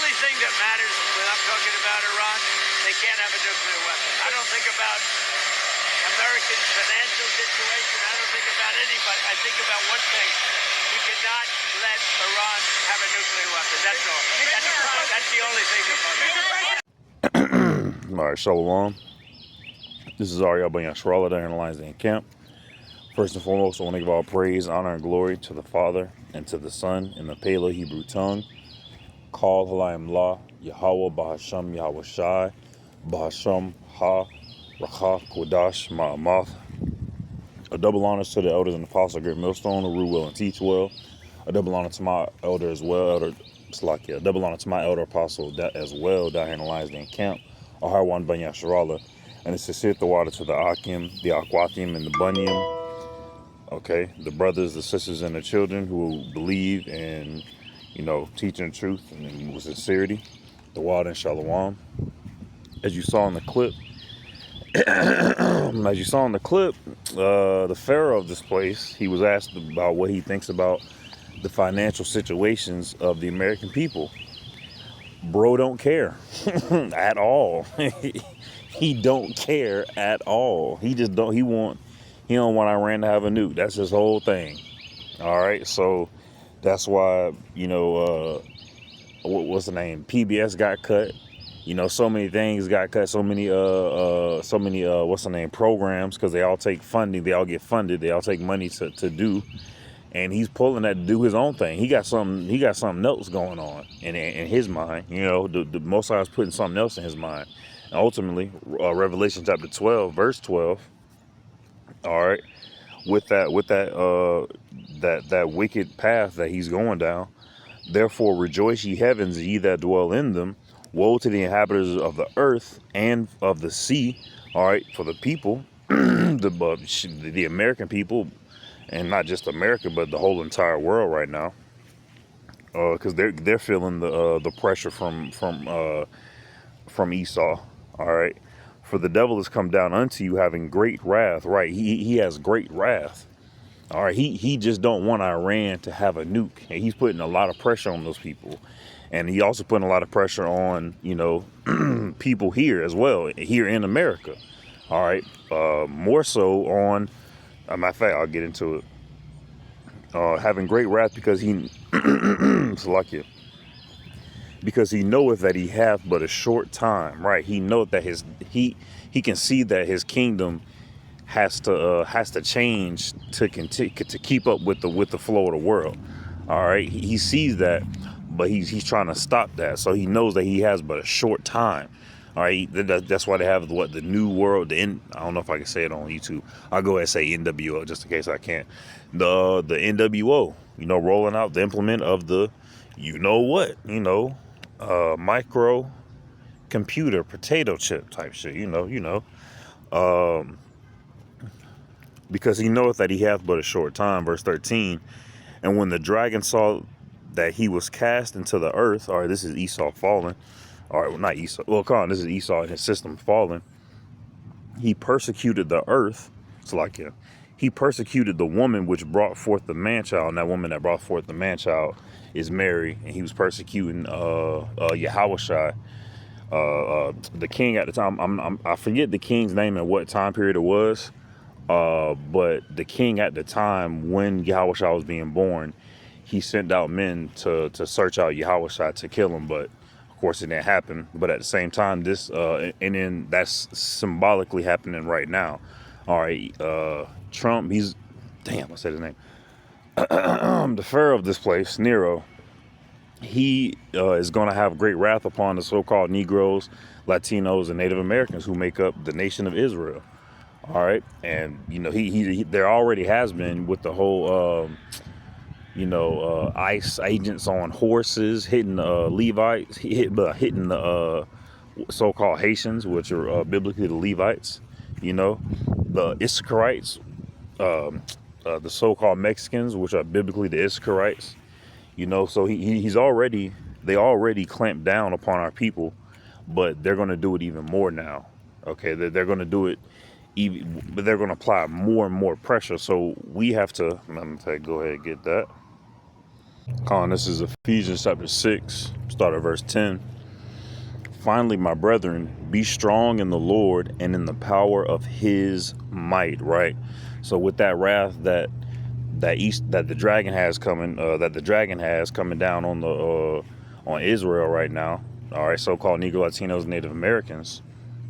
only thing that matters when I'm talking about Iran, they can't have a nuclear weapon. I don't think about American financial situation. I don't think about anybody. I think about one thing. We cannot let Iran have a nuclear weapon. That's all. That's the only thing that matters. All right, Shalom. This is Ariel Ben Yashrallah there in the Lions Den camp. First and foremost, I want to give all praise, honor, and glory to the Father and to the Son in the Paleo Hebrew tongue. Call Halayim La, Yahweh Bahasham Yahweh Shai, Bahasham Ha, Rakha Kodash Ma'amath. A double honor to the elders and apostles, Great Millstone, who rule well and teach well. A double honor to my elder as well, Elder Slakia. A double honor to my elder apostle that as well, down here in the Lions Den camp. Aharwan Ben Yashrallah. And it's sincere the water to the Akim, the Aquatim, and the Bunyim. Okay, the brothers, the sisters, and the children who believe and, teaching the truth and with sincerity. The water and Shalom. As you saw in the clip, the pharaoh of this place, he was asked about what he thinks about the financial situations of the American people. Bro don't care at all. He don't care at all. He just don't. He don't want Iran to have a nuke. That's his whole thing. All right. So that's why what's the name? PBS got cut. So many things got cut. So many what's the name? Programs, because they all take funding. They all get funded. They all take money to do. And he's pulling that to do his own thing. He got something else going on in his mind. The Most High is putting something else in his mind. And ultimately, Revelation chapter 12, verse 12. All right, with that wicked path that he's going down. Therefore, rejoice ye heavens, ye that dwell in them. Woe to the inhabitants of the earth and of the sea. All right, for the people, the American people. And not just America, but the whole entire world right now, because they're feeling the pressure from Esau. All right, for the devil has come down unto you, having great wrath. Right, he has great wrath. All right, he just don't want Iran to have a nuke, and he's putting a lot of pressure on those people, and he also putting a lot of pressure on people here as well, here in America. All right, more so on. Matter of fact, I'll get into it. Having great wrath because he because he knoweth that he hath but a short time. Right, he knoweth that he can see that his kingdom has to change to keep up with the flow of the world. All right, he sees that, but he's trying to stop that. So he knows that he has but a short time. All right, that's why they have the new world. I don't know if I can say it on YouTube. I'll go ahead and say NWO just in case I can't. The NWO, rolling out the implement of the, micro computer potato chip type shit. Because he knoweth that he hath but a short time. Verse 13, and when the dragon saw that he was cast into the earth. All right, this is Esau fallen. All right, well, not Esau. Well, come on, this is Esau and his system falling. He persecuted the earth. He persecuted the woman which brought forth the man-child. And that woman that brought forth the man-child is Mary. And he was persecuting Yahushua, the king at the time. I forget the king's name and what time period it was. But the king at the time when Yahushua was being born, he sent out men to search out Yahushua to kill him. But of course, it didn't happen. But at the same time, and then that's symbolically happening right now. All right, Trump, I said his name. The pharaoh of this place, Nero, he is going to have great wrath upon the so-called Negroes, Latinos, and Native Americans who make up the nation of Israel. All right, and he there already has been with the whole ICE agents on horses hitting Levites, hitting the so-called Haitians, which are biblically the Levites, the Issacharites, the so-called Mexicans, which are biblically the Issacharites, so they already clamped down upon our people, but they're going to do it even more now. Okay, they're going to do it but they're going to apply more and more pressure. So we have to, go ahead and get that. This is Ephesians chapter 6, start at verse 10. Finally, my brethren, be strong in the Lord and in the power of his might, right? So with that wrath that the dragon has coming down on the on Israel right now, all right, so-called Negro, Latinos, Native Americans,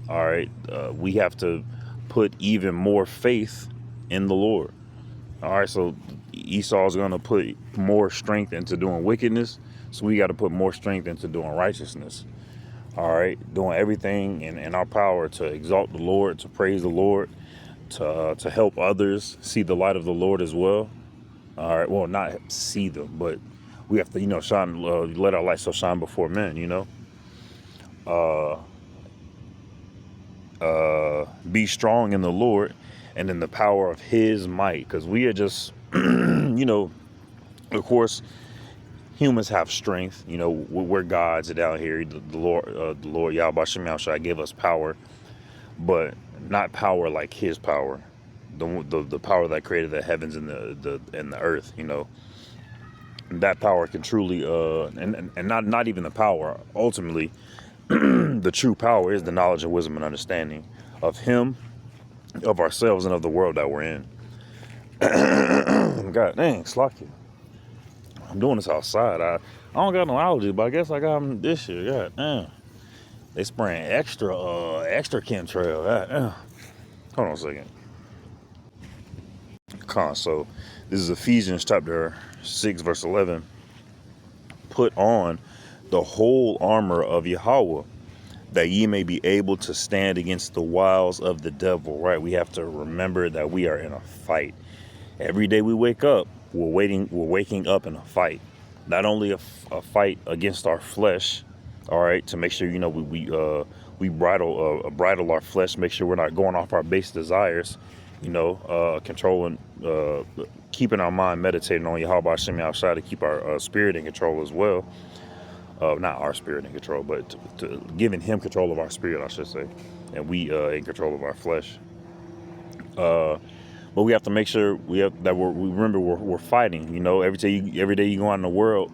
all right, we have to put even more faith in the Lord. All right, so Esau's going to put more strength into doing wickedness, so we got to put more strength into doing righteousness. All right, doing everything in our power to exalt the Lord, to praise the Lord, to help others see the light of the Lord as well. All right, well, not see them, but we have to, shine, let our light so shine before men. Be strong in the Lord and in the power of His might, because we are just, of course, humans have strength. We're gods down here. The Lord Yahweh Shem Yahushua gave us power, but not power like His power, the power that created the heavens and the earth. That power can truly and not even the power. Ultimately, the true power is the knowledge and wisdom and understanding of Him, of ourselves, and of the world that we're in. God dang, Slocky. I'm doing this outside. I don't got no allergies, but I guess I got them this year. God damn. They spraying extra chemtrail. God damn. Hold on a second. So this is Ephesians chapter 6, verse 11. Put on the whole armor of Yahweh, that ye may be able to stand against the wiles of the devil. Right? We have to remember that we are in a fight. Every day we wake up, we're waking up in a fight. Not only a fight against our flesh, all right, to make sure we bridle our flesh, make sure we're not going off our base desires, controlling, keeping our mind meditating on Yahweh Shem Yahushua to keep our spirit in control as well. Not our spirit in control, but to giving Him control of our spirit, I should say, and we in control of our flesh. But we have to make sure we remember we're fighting. Every day you go out in the world,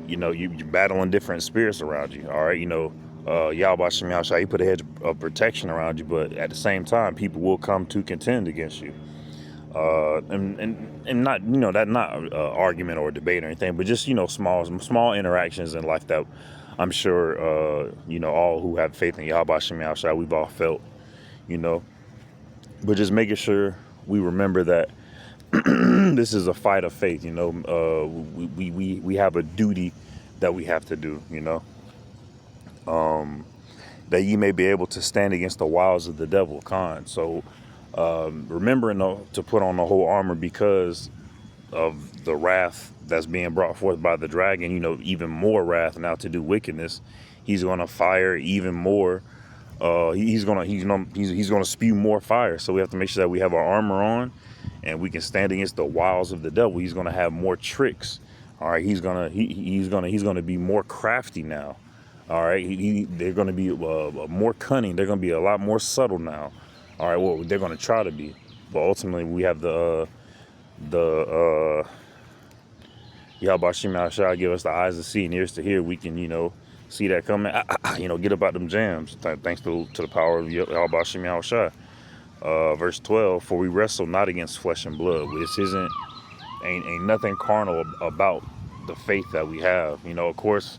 you're battling different spirits around you. All right, Yahweh Shem Yahushua, He put a hedge of protection around you, but at the same time, people will come to contend against you. And not that not argument or debate or anything, but just small interactions in life that I'm sure all who have faith in Yahweh Shem Yahushua, we've all felt. But just making sure we remember that this is a fight of faith. We have a duty that we have to do. That ye may be able to stand against the wiles of the devil. So remembering to put on the whole armor because of the wrath that's being brought forth by the dragon. Even more wrath now to do wickedness. He's going to fire even more. He's gonna spew more fire. So we have to make sure that we have our armor on, and we can stand against the wiles of the devil. He's gonna have more tricks. All right, he's gonna be more crafty now. All right, they're gonna be more cunning. They're gonna be a lot more subtle now. All right, well, they're gonna try to be, but ultimately we have the Yahweh Shem Yahushua give us the eyes to see and ears to hear. We can see that coming. Get about them jams. Thanks to the power of Yahweh Shem Yahushua. Verse 12, for we wrestle not against flesh and blood. This ain't nothing carnal about the faith that we have. Of course,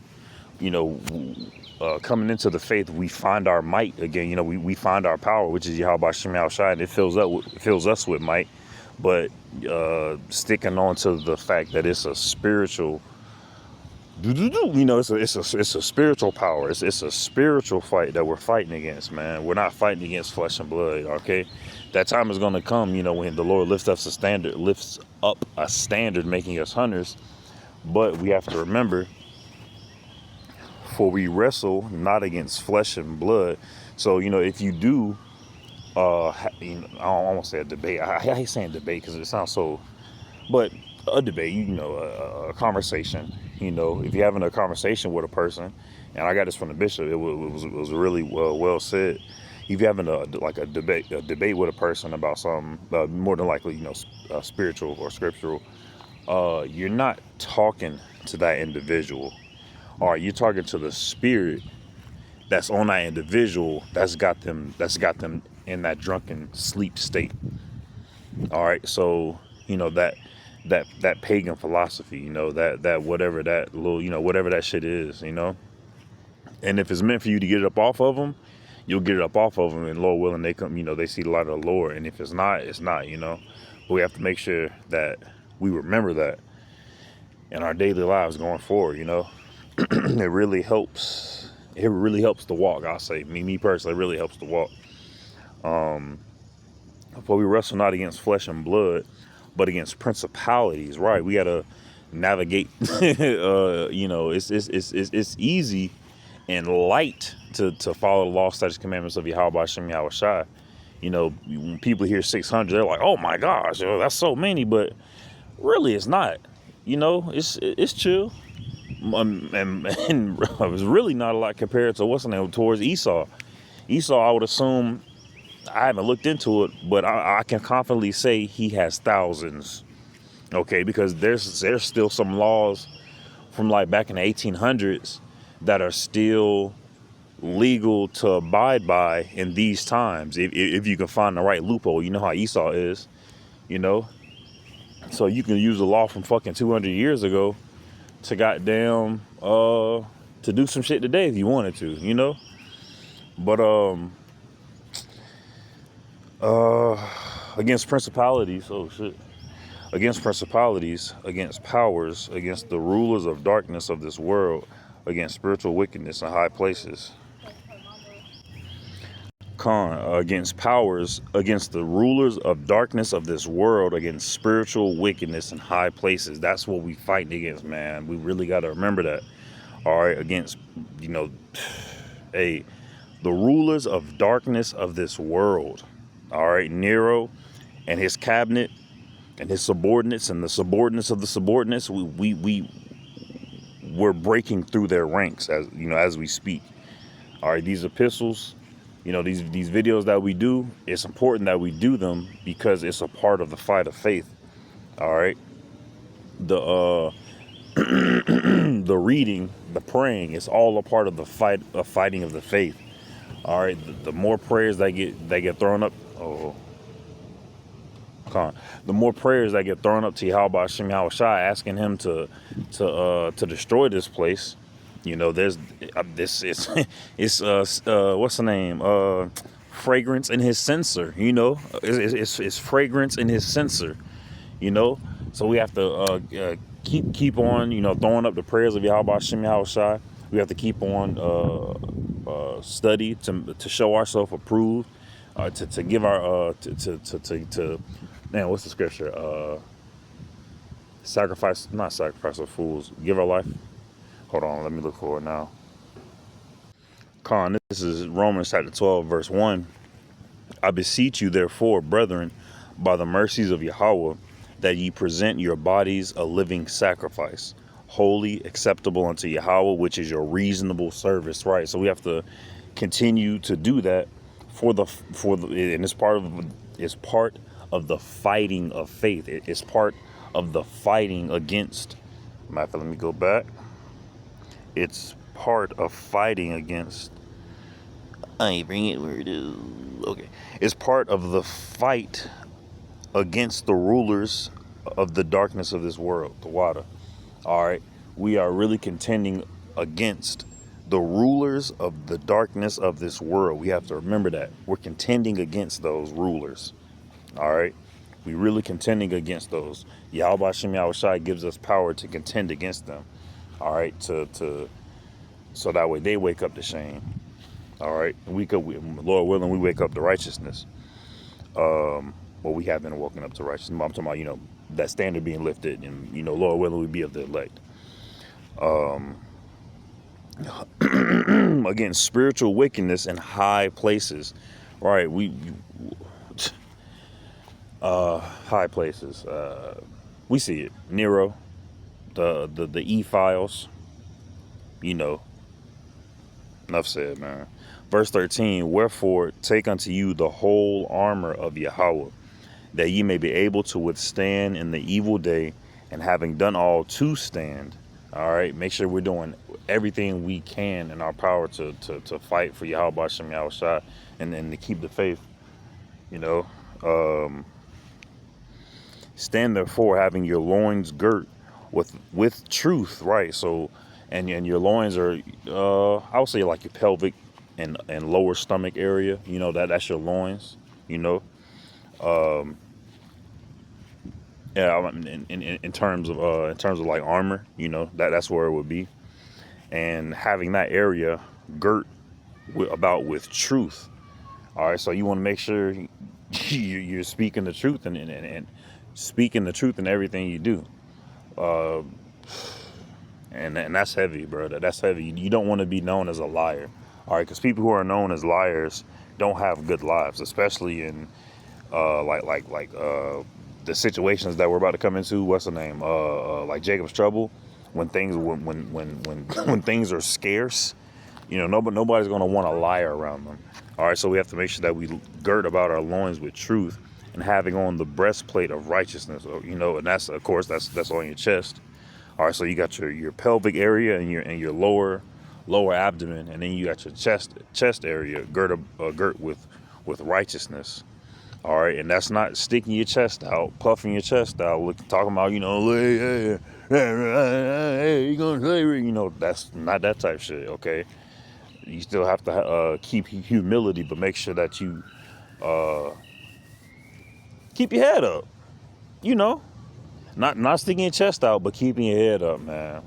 coming into the faith, we find our might again. We find our power, which is Yahweh Shem Yahushua, and it fills us with might. But sticking on to the fact that it's a spiritual, it's a spiritual power. It's a spiritual fight that we're fighting against, man. We're not fighting against flesh and blood. Okay, that time is going to come. When the Lord lifts up a standard, making us hunters. But we have to remember, for we wrestle not against flesh and blood. So if you do, I don't want to say a debate. I hate saying debate because it sounds so, but a debate, a conversation. If you're having a conversation with a person, and I got this from the bishop, it was really well said. If you're having a debate with a person about something, more than likely, spiritual or scriptural, you're not talking to that individual. Or you're talking to the spirit that's on that individual that's got them in that drunken sleep state. All right, so that pagan philosophy, that whatever that little, whatever that shit is, and if it's meant for you to get it up off of them, you'll get it up off of them, and Lord willing, they come, they see the light of the Lord. And if it's not, it's not. But we have to make sure that we remember that in our daily lives going forward. It really helps. It really helps to walk. I'll say, me personally, it really helps to walk. For we wrestle not against flesh and blood, but against principalities. Right? We gotta navigate. It's easy and light to follow the law, statutes, commandments of Yahweh Hashem Yahweh Shai. When people hear 600, they're like, "Oh my gosh, that's so many," but really, it's not. It's chill. And it was really not a lot compared to what's the name towards Esau. Esau, I would assume, I haven't looked into it, but I can confidently say he has thousands. Okay, because there's still some laws from like back in the 1800s that are still legal to abide by in these times. If you can find the right loophole, you know how Esau is, you know. So you can use the law from fucking 200 years ago to goddamn to do some shit today if you wanted to. But against principalities, oh shit. Against principalities, against powers, against the rulers of darkness of this world, against spiritual wickedness in high places. Against powers, against the rulers of darkness of this world, against spiritual wickedness in high places. That's what we fighting against, man. We really got to remember that. All right, against, the rulers of darkness of this world. All right, Nero and his cabinet and his subordinates and the subordinates of the subordinates. We're breaking through their ranks as we speak. All right, these epistles. These videos that we do, it's important that we do them because it's a part of the fight of faith. All right. The the reading, the praying, it's all a part of the fighting of the faith. All right. The more prayers that get thrown up. The more prayers that get thrown up to Yahweh Hashem Yahweh Shai, asking him to destroy this place. There's this it's what's the name? Fragrance in his censer. It's fragrance in his censer. So we have to keep on throwing up the prayers of Yahweh Hashem Yahweh Shai. We have to keep on study to show ourselves approved. To give our man, what's the scripture? Not sacrifice of fools. Give our life. Hold on, let me look for it now. This is Romans chapter 12, verse 1. I beseech you, therefore, brethren, by the mercies of Yahweh, that ye present your bodies a living sacrifice, holy, acceptable unto Yahweh, which is your reasonable service. Right. So we have to continue to do that and it's part of the fighting of faith. It's part of the fighting against. Let me go back. It's part of fighting against. I bring it where it is. Okay. It's part of the fight against the rulers of the darkness of this world, the water. All right. We are really contending against the rulers of the darkness of this world. We have to remember that. We're contending against those rulers. All right. We really contending against those. Yahweh Hashem Yahweh Shai gives us power to contend against them. All right. So that way they wake up to shame. All right. Lord willing, we wake up to righteousness. Well, we have been woken up to righteousness. I'm talking about, that standard being lifted and, Lord willing, we be of the elect. Against spiritual wickedness in high places. Right. High places. We see it. Nero, the E-files, enough said, man. Verse 13, wherefore take unto you the whole armor of Yahweh, that ye may be able to withstand in the evil day, and having done all to stand. All right, make sure we're doing everything we can in our power to fight for Yahweh Shem Yahushua and to keep the faith. You know, stand therefore having your loins girt with truth, right? So, and your loins are, I would say like your pelvic and lower stomach area. You know that's your loins. You know, yeah. In terms of like armor, you know that's where it would be, and having that area girt with truth. All right, so you want to make sure you're speaking the truth and speaking the truth in everything you do. And that's heavy, bro. That's heavy. You don't want to be known as a liar. All right, because people who are known as liars don't have good lives, especially in the situations that we're about to come into. What's the name? Like Jacob's trouble, when when things are scarce. You know, nobody's going to want a liar around them. All right, so we have to make sure that we gird about our loins with truth and having on the breastplate of righteousness. You know, and that's, of course, that's on your chest. All right, so you got your pelvic area and your lower abdomen, and then you got your chest area girt with righteousness. All right, and that's not sticking your chest out, puffing your chest out, talking about, you know, hey, you gonna say, you know, that's not that type of shit. Okay, you still have to keep humility, but make sure that you keep your head up. You know, not sticking your chest out, but keeping your head up, man.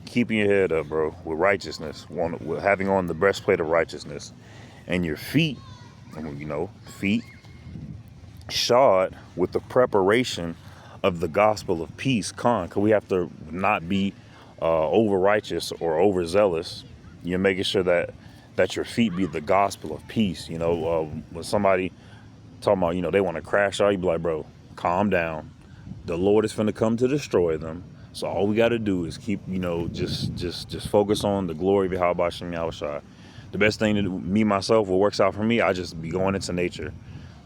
Keeping your head up, bro, with righteousness, with having on the breastplate of righteousness, and your feet, you know, feet shod with the preparation of the gospel of peace. Cause we have to not be over righteous or overzealous. You're making sure that your feet be the gospel of peace. You know, when somebody talking about, you know, they want to crash out, you be like, bro, calm down. The Lord is finna come to destroy them. So all we got to do is keep, you know, just focus on the glory of Yahweh Shem Yahushua. The best thing to do, me myself, what works out for me, I just be going into nature.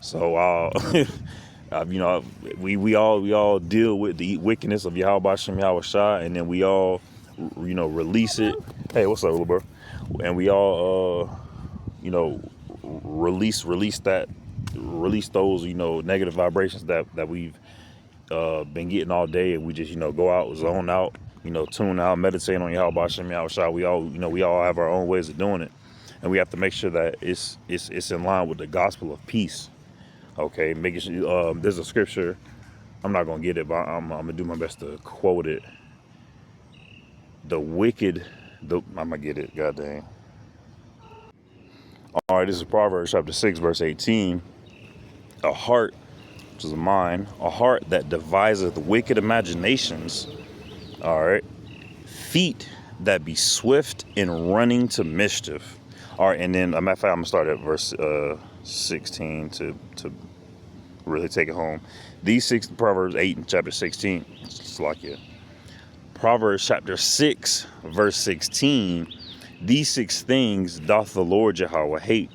So, you know, we all deal with the wickedness of Yahweh Shem Yahushua, and then we all, you know, release it. Hey, what's up, little bro? And we all, you know, release those, you know, negative vibrations that we've been getting all day, and we just, you know, go out, zone out, you know, tune out, meditate on Yahweh Shem Yahushua. We all, you know, we all have our own ways of doing it, and we have to make sure that it's in line with the gospel of peace. Okay, making sure there's a scripture. I'm not gonna get it, but I'm gonna do my best to quote it. I'm gonna get it. God dang. All right, this is Proverbs chapter 6, verse 18. A heart, which is a mind, a heart that deviseth wicked imaginations. All right, feet that be swift in running to mischief. All right, and then a matter of fact, I'm gonna start at verse 16 to really take it home. These six, Proverbs 8 and chapter 16. It's like it. Proverbs chapter 6, verse 16. These 6 things doth the Lord Yahweh hate.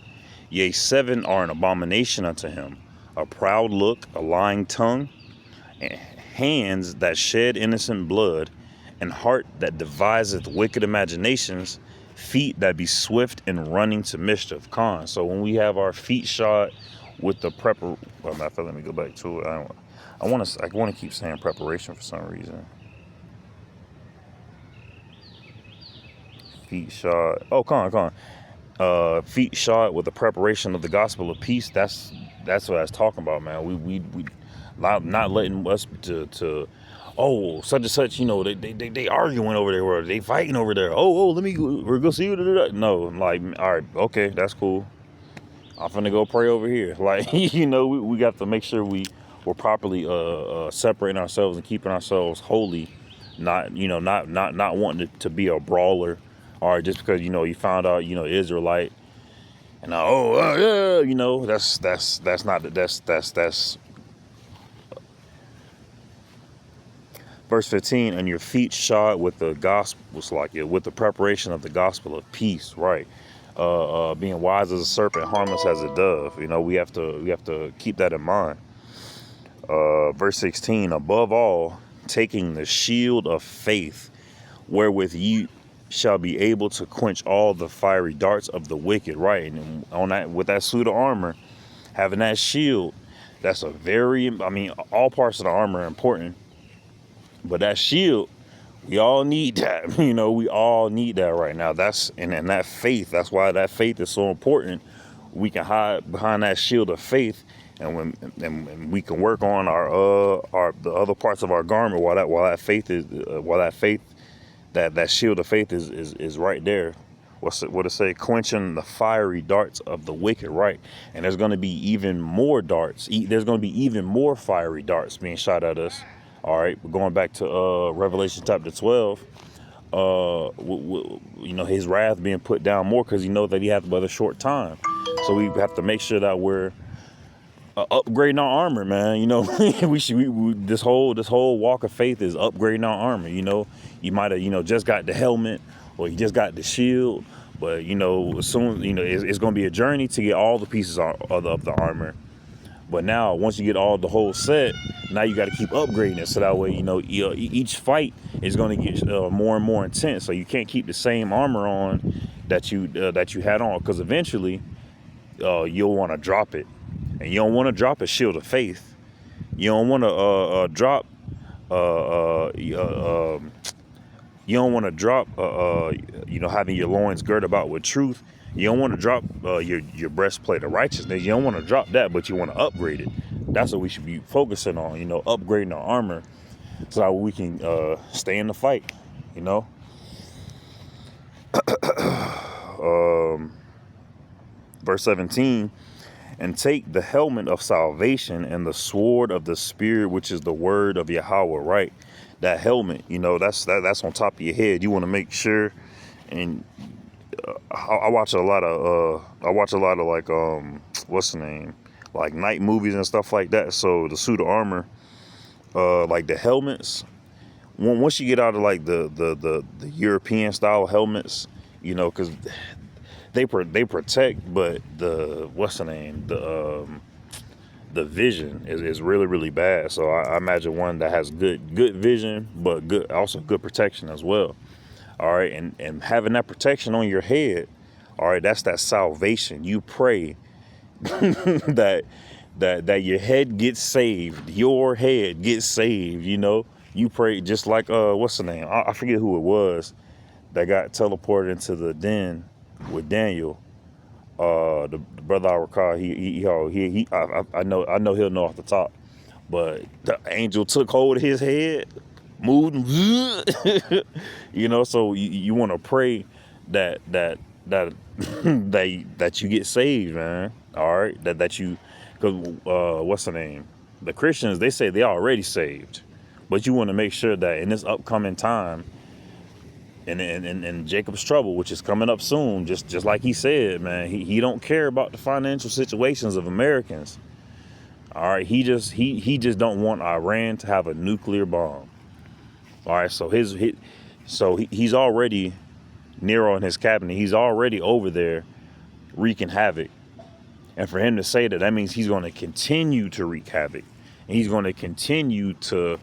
Yea, 7 are an abomination unto him: a proud look, a lying tongue, hands that shed innocent blood, and heart that deviseth wicked imaginations, feet that be swift in running to mischief. So when we have our feet shod with the let me go back to it. I want to keep saying preparation for some reason. Feet shod. Oh, feet shod with the preparation of the gospel of peace. That's what I was talking about, man. We not letting us to oh, such and such, you know, they arguing over there, or they fighting over there. Let me we're gonna see you. No, like, all right, okay, that's cool. I'm finna go pray over here. Like, you know, we got to make sure we're properly separating ourselves and keeping ourselves holy, not wanting to be a brawler, or just because, you know, you found out, you know, Israelite, and yeah, you know, that's verse 15. And your feet shod with the gospel, with the preparation of the gospel of peace, right? Being wise as a serpent, harmless as a dove. You know, we have to keep that in mind. Verse 16, above all, taking the shield of faith, wherewith you shall be able to quench all the fiery darts of the wicked. Right, and on that, with that suit of armor, having that shield, that's a very, I mean, all parts of the armor are important, but that shield, we all need that. We all need that right now. And that faith, that's why that faith is so important. We can hide behind that shield of faith, and we can work on our the other parts of our garment while that faith is that shield of faith is right there. What it say? Quenching the fiery darts of the wicked, right? And there's going to be even more darts. There's going to be even more fiery darts being shot at us. All right, we're going back to Revelation chapter 12. His wrath being put down more because that he has but a short time. So we have to make sure that we're upgrading our armor, man. This whole walk of faith is upgrading our armor. You might have just got the helmet, or you just got the shield, but soon it's going to be a journey to get all the pieces of the armor. But now, once you get the whole set, now you got to keep upgrading it, so that way each fight is going to get more and more intense. So you can't keep the same armor on that you had on, because eventually you'll want to drop it, and you don't want to drop a shield of faith. You don't want to drop. You don't want to drop. Having your loins girded about with truth. You don't want to drop your breastplate of righteousness. You don't want to drop that, but you want to upgrade it. That's what we should be focusing on. Upgrading our armor so that we can stay in the fight. Verse 17. And take the helmet of salvation and the sword of the Spirit, which is the word of Yahweh. Right, that helmet. That's on top of your head. You want to make sure. And I watch a lot of like what's the name, like night movies and stuff like that. So the suit of armor, like the helmets, once you get out of like the European style helmets, because they protect, but the vision is really, really bad. So I imagine one that has good vision, but also good protection as well. All right, and having that protection on your head, all right, that's that salvation. You pray that your head gets saved. Your head gets saved. You pray just like what's the name? I forget who it was that got teleported into the den with Daniel. The brother I recall, I know he'll know off the top, but the angel took hold of his head, moved him, so you want to pray that that you get saved, man. All right, that you, because what's the name? The Christians, they say they already saved, but you want to make sure that in this upcoming time, and Jacob's trouble, which is coming up soon, just like he said, man, he don't care about the financial situations of Americans. All right, he just don't want Iran to have a nuclear bomb. All right, so he's already Nero and his cabinet. He's already over there wreaking havoc, and for him to say that means he's going to continue to wreak havoc, and he's going to continue to.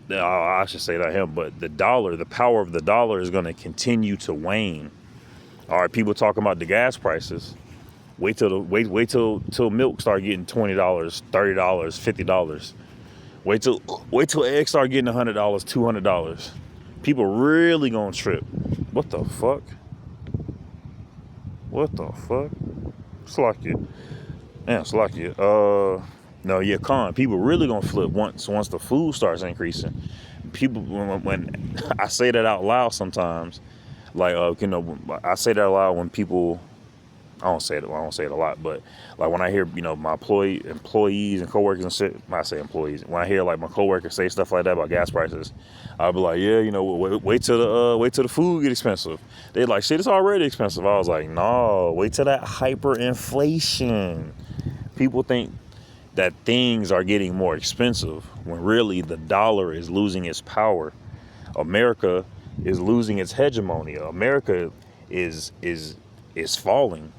I should say that him, but the power of the dollar is going to continue to wane. All right, people talking about the gas prices. Wait till milk start getting $20, $30, $50. Wait till eggs start getting $100, $200. People really gonna trip. What the fuck? Slack it. No, yeah, people really gonna flip once the food starts increasing. People, when I say that out loud sometimes, like I say that out loud when people, I don't say it a lot, but like when I hear my employees and coworkers and shit, I say employees. When I hear like my coworkers say stuff like that about gas prices, I'll be like, yeah, wait till the food get expensive. They're like, shit, it's already expensive. I was like, no, wait till that hyperinflation. People think that things are getting more expensive when really the dollar is losing its power. America is losing its hegemony. America is falling.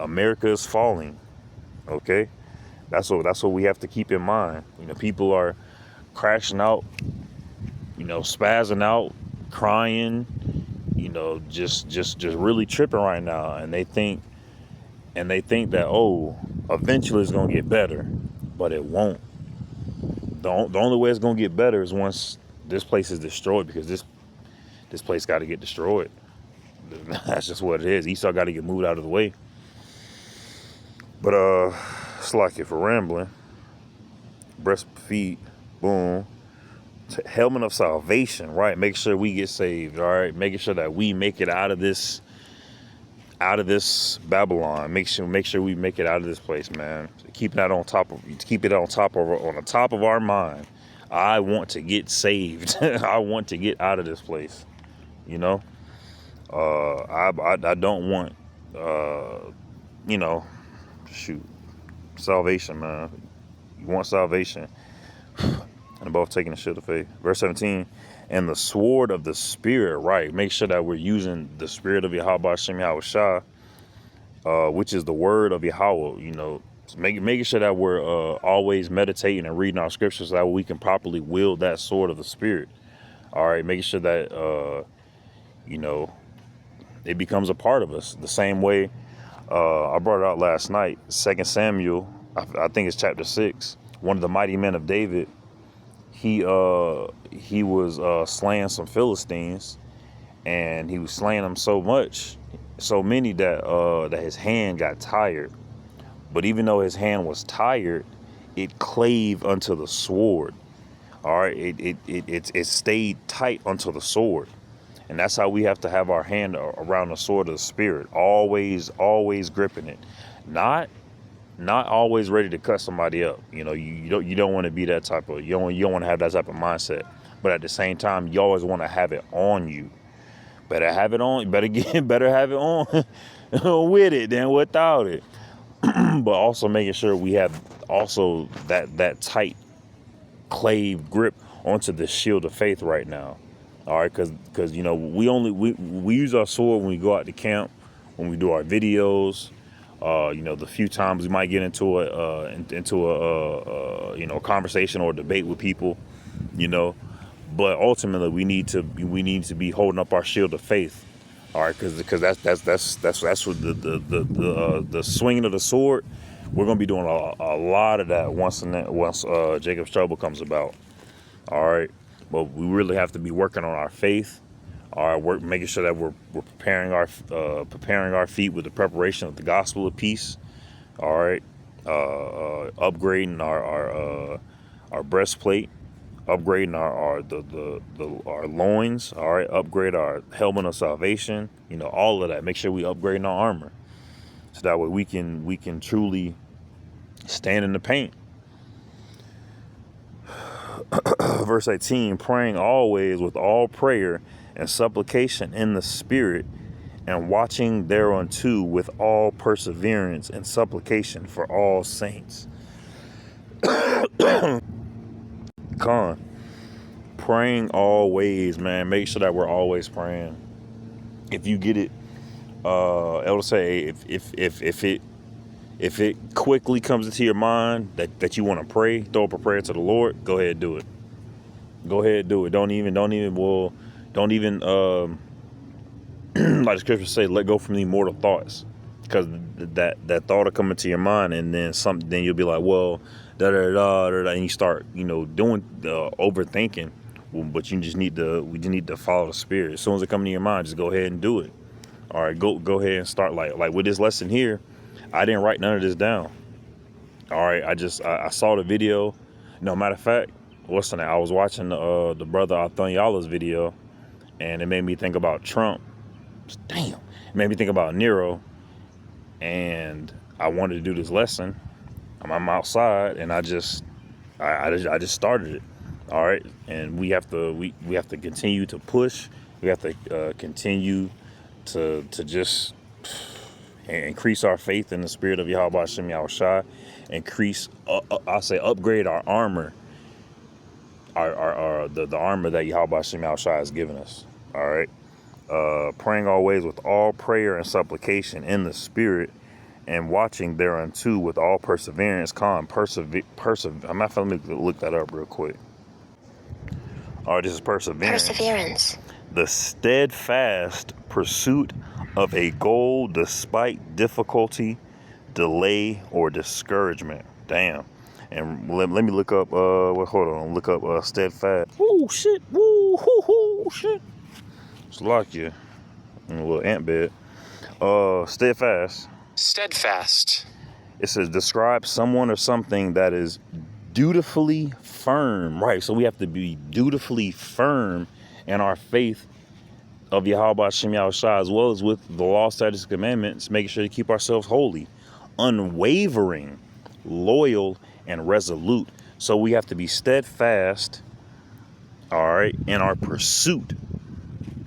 America is falling. Okay, that's what we have to keep in mind. People are crashing out, spazzing out, crying, just really tripping right now. And they think that, oh, eventually it's gonna get better, but it won't. The only way it's gonna get better is once this place is destroyed, because this place got to get destroyed. That's just what it is. Esau got to get moved out of the way. But it's like, if we're rambling, breast, feet, boom, helmet of salvation, right? Make sure we get saved, all right? Making sure that we make it out of this Babylon. Make sure we make it out of this place, man. Keep it on top of our mind. I want to get saved. I want to get out of this place. I don't want salvation, man. You want salvation. And above taking the shield of faith. Verse 17, and the sword of the Spirit, right? Make sure that we're using the Spirit of Yahweh Shem Yahushua, which is the word of Yahweh, making sure that we're always meditating and reading our scriptures so that we can properly wield that sword of the Spirit. All right, making sure that, it becomes a part of us. The same way I brought it out last night, 2 Samuel, I think it's chapter 6, one of the mighty men of David, he was slaying some Philistines, and he was slaying them so many that his hand got tired. But even though his hand was tired, it clave unto the sword. All right, it stayed tight unto the sword. And that's how we have to have our hand around the sword of the Spirit, always gripping it, not always ready to cut somebody up. You don't want to be that type of, you don't want to have that type of mindset. But at the same time, you always want to have it on you. Better have it on. Better have it on with it than without it. But also making sure we have also that tight clave grip onto the shield of faith right now. All right, because we use our sword when we go out to camp, when we do our videos. The few times we might get into a conversation or debate with people, but ultimately we need to be holding up our shield of faith. All right, because that's what the swinging of the sword. We're gonna be doing a lot of that once Jacob's trouble comes about. All right, but we really have to be working on our faith. All right, making sure that we're preparing our feet with the preparation of the gospel of peace. All right, upgrading our breastplate, upgrading our loins. All right, upgrade our helmet of salvation. All of that. Make sure we upgrade our armor, so that way we can truly stand in the paint. Verse 18, praying always with all prayer and supplication in the Spirit, and watching thereunto with all perseverance and supplication for all saints. Praying always, man. Make sure that we're always praying. If you get it, Elder say, if it quickly comes into your mind that you want to pray, throw up a prayer to the Lord, go ahead and do it. Go ahead and do it. Don't even like the scriptures say, let go from the mortal thoughts, because that thought will come into your mind, and then you'll be like, well, and you start doing overthinking. But we just need to follow the Spirit. As soon as it comes to your mind, just go ahead and do it. All right, go ahead and start like with this lesson here. I didn't write none of this down. All right, I saw the video. No, matter of fact, I was watching the brother Athanyala's video, and it made me think about Trump. Damn, it made me think about Nero, and I wanted to do this lesson. I'm outside, and I just started it. All right, and we have to continue to push. We have to continue to just increase our faith in the Spirit of Yahweh Shem Yahushua. Upgrade our armor, the armor that Yahweh Shem Yahushua has given us. All right, praying always with all prayer and supplication in the Spirit, and watching thereunto with all perseverance. Let me look that up real quick. All right, this is perseverance. Perseverance. The steadfast pursuit of a goal despite difficulty, delay, or discouragement. Damn. And let me look up, hold on, look up steadfast. Woo, shit, woo, shit. It's like you in a little ant bed. Steadfast. Steadfast. It says describe someone or something that is dutifully firm. Right, so we have to be dutifully firm in our faith of Yahweh Hashem Yahushua, as well as with the law, statutes, and commandments, making sure to keep ourselves holy, unwavering, loyal, and resolute. So we have to be steadfast, all right, in our pursuit.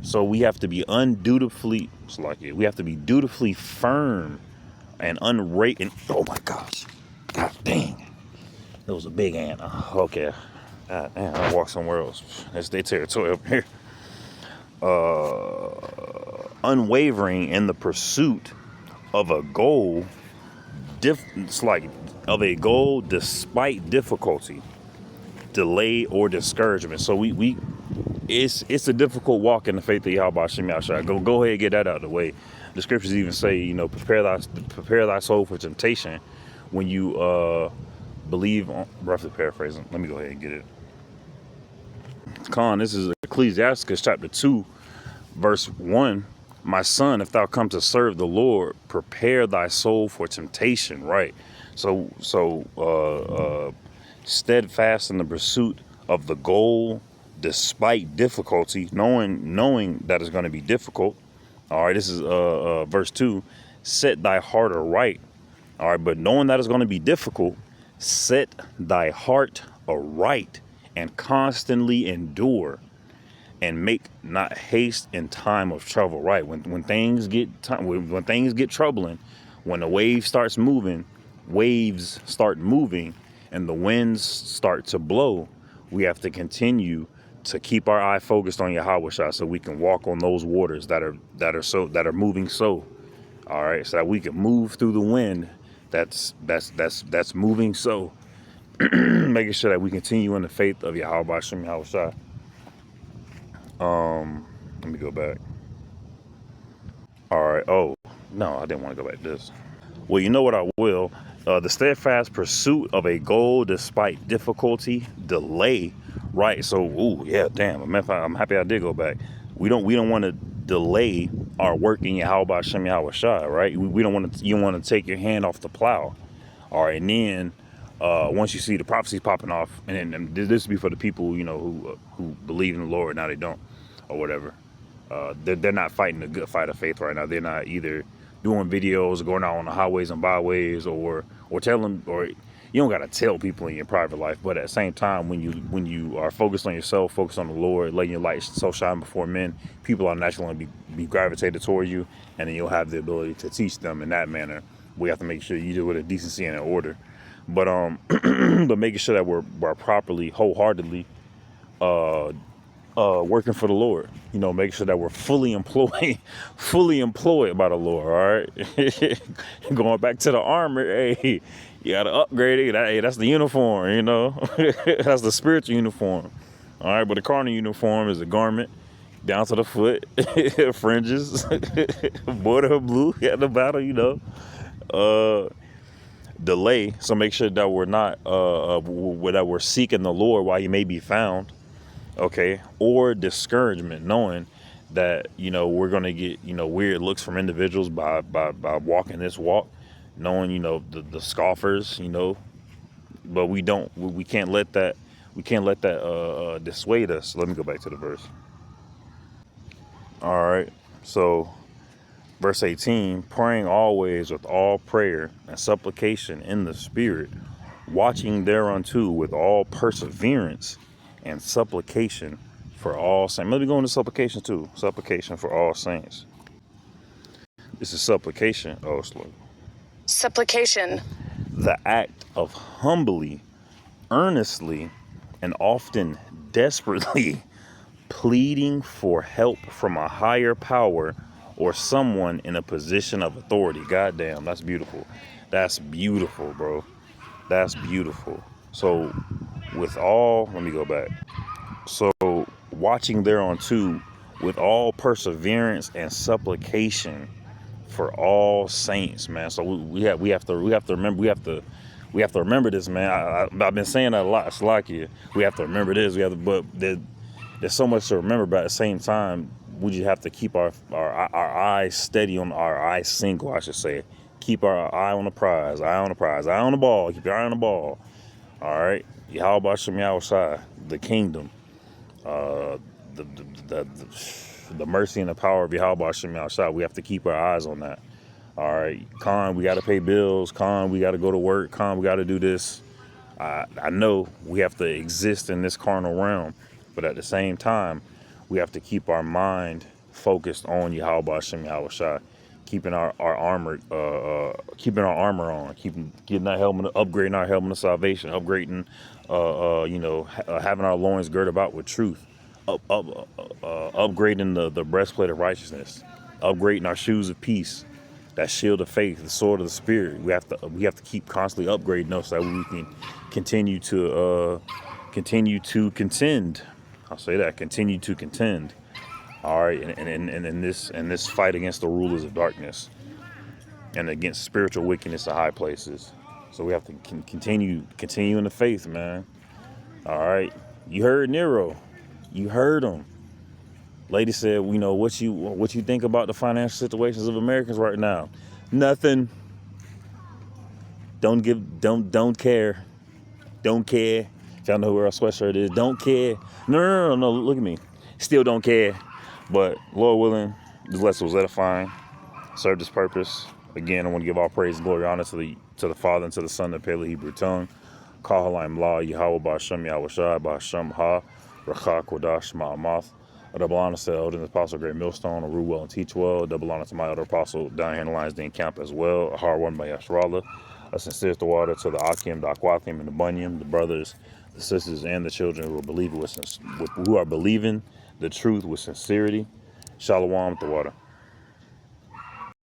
So we have to be we have to be dutifully firm and unrated. Oh my gosh, god dang, that was a big ant. Okay, god damn, I walk somewhere else. That's their territory up here. Unwavering in the pursuit of a goal, despite difficulty, delay, or discouragement. So it's a difficult walk in the faith of Yahweh Hashem Yahushua. Go ahead and get that out of the way. The scriptures even say, prepare thy soul for temptation when you believe on, roughly paraphrasing. Let me go ahead and get it. This is Ecclesiastes chapter 2, verse 1. My son, if thou come to serve the Lord, prepare thy soul for temptation. Right. So steadfast in the pursuit of the goal, despite difficulty, knowing that it's going to be difficult. All right. This is verse 2. Set thy heart aright. All right. But knowing that it's going to be difficult, set thy heart aright and constantly endure, and make not haste in time of trouble. Right, when things get troubling, when the waves start moving, and the winds start to blow, we have to continue to keep our eye focused on Yahweh, so we can walk on those waters that are moving. So, all right, so that we can move through the wind that's moving. So. Making sure that we continue in the faith of Yahweh Hashem Yahushua. Let me go back. All right. Oh, no, I didn't want to go back to this. Well, you know what I will. The steadfast pursuit of a goal despite difficulty, delay. Right. So, damn. I'm happy I did go back. We don't want to delay our work in Yahweh Hashem Yahushua. Right. We don't want to. You want to take your hand off the plow. All right, and then. Once you see the prophecies popping off, and this will be for the people, who believe in the Lord, now they don't, or whatever. They're not fighting the good fight of faith right now. They're not either doing videos, going out on the highways and byways, or telling, or you don't gotta tell people in your private life. But at the same time, when you are focused on yourself, focused on the Lord, letting your light so shine before men, people are naturally going to be gravitated toward you, and then you'll have the ability to teach them in that manner. We have to make sure you do it with a decency and an order. But but making sure that we're properly, wholeheartedly working for the Lord. Making sure that we're fully employed by the Lord. All right. Going back to the armor, hey, you gotta upgrade it. Hey, that's the uniform. That's the spiritual uniform. All right, but the carnal uniform is a garment down to the foot, fringes, border blue at the bottom. Delay, so make sure that we're not that we're seeking the Lord while he may be found, okay, or discouragement, knowing that we're gonna get weird looks from individuals by walking this walk, knowing the scoffers, but we can't let that dissuade us. Let me go back to the verse. All right, so verse 18, praying always with all prayer and supplication in the Spirit, watching thereunto with all perseverance and supplication for all saints. Let me go into supplication too. Supplication for all saints. This is supplication. Oh, slow. Supplication. The act of humbly, earnestly, and often desperately pleading for help from a higher power or someone in a position of authority. Goddamn, that's beautiful. That's beautiful, bro. That's beautiful. So let me go back. So watching thereunto with all perseverance and supplication for all saints, man. So we have to remember this, man. I've been saying that a lot. It's like we have to remember this. But there's so much to remember. But at the same time, we just have to keep our eyes steady on our eyes single, I should say. Keep our eye on the prize, eye on the prize, eye on the ball. Keep your eye on the ball. All right. Yahweh Shem Yahushai, the kingdom, the mercy and the power of Yahweh Shem Yahushai. We have to keep our eyes on that. All right, Khan, we got to pay bills. Khan, we got to go to work. Khan, we got to do this. I know we have to exist in this carnal realm, but at the same time, we have to keep our mind focused on Yahweh Shem Yahushai, keeping our armor, on, getting our helmet, upgrading our helmet of salvation, upgrading, having our loins girded about with truth, upgrading the breastplate of righteousness, upgrading our shoes of peace, that shield of faith, the sword of the spirit. We have to keep constantly upgrading those so that we can continue to contend. I'll say that, continue to contend. All right, and in this fight against the rulers of darkness and against spiritual wickedness in high places. So we have to continue in the faith, man. All right, you heard Nero, you heard him. Lady said, what you think about the financial situations of Americans right now? Nothing. Don't care. Don't care. If y'all know where our sweatshirt is, don't care. No, look at me. Still don't care. But Lord willing, this lesson was edifying, served its purpose. Again, I want to give all praise and glory and honor to the Father and to the Son and the Pale Hebrew tongue. Kahalayim La, Yahweh Ba'Shem Yahushai Ba'Shem Ha, Rachah Kodash Ma'amath. A double honor to the elder and the apostle, Great Millstone, a rule well and teach well. A double honor to my elder apostle, down here in the Lions Den camp as well. A hard one by Yashrala. A sincere to water to the Akim, the Aquathim, and the Bunyim, the brothers, the sisters, and the children who are believing the truth with sincerity. Shalom with the water.